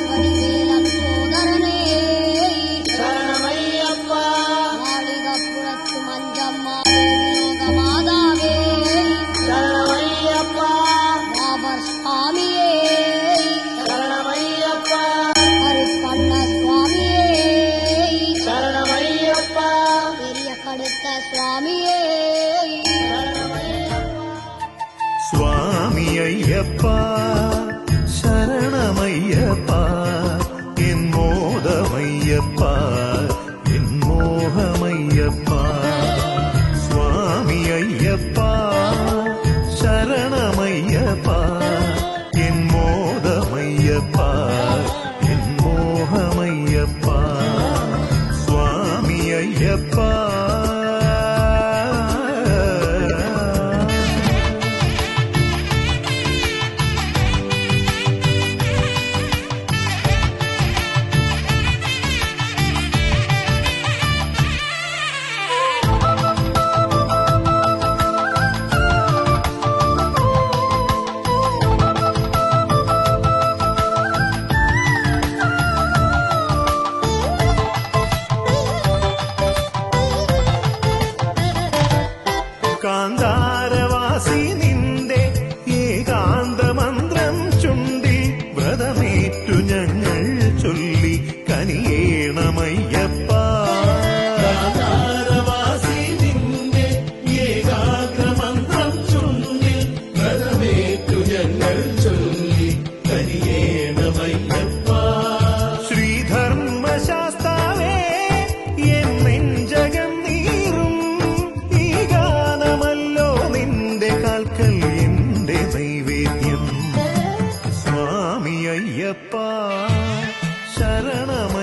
வடிவேலன் சோதரனே சரணமையப்பா. மாளிகப்புறத்து மஞ்சம்மா விலோக மாதாவே சரணமையப்பா. பாபர் சுவாமியே சரணமையப்பா. கருப்பண்ண சுவாமியே சரணமையப்பா. பெரிய கடுத்த சுவாமியே சுவாமி ஐயப்பா சரணமையப்பா என் மோதமையப்பா என் மோகமையப்பா சுவாமி ஐயப்பா சரணமையப்பா என் மோதமையப்பா என் மோகமையப்பா சுவாமி ஐயப்பா. കാന്താരവാസി നിന്റെ ഏകാന്ത മന്ത്രം ചുണ്ടി വ്രതമേറ്റു ഞങ്ങൾ ചൊല്ലി കനിയേണമയ്യപ്പ. കാന്താരവാസി നിന്റെ ഏകാഗ്ര മന്ത്രം ചുണ്ടി വ്രതമേറ്റു ഞങ്ങൾ ചൊല്ലി കനിയേണമയ്യപ്പ. ശ്രീധർമ്മശാസ്താവേ എൻ നെഞ്ചകം നീറും ഈ ഗാനമല്ലോ നിന്റെ കാൽക്കൽ എന്റെ നൈവേദ്യം. സ്വാമി അയ്യപ്പ ശരണം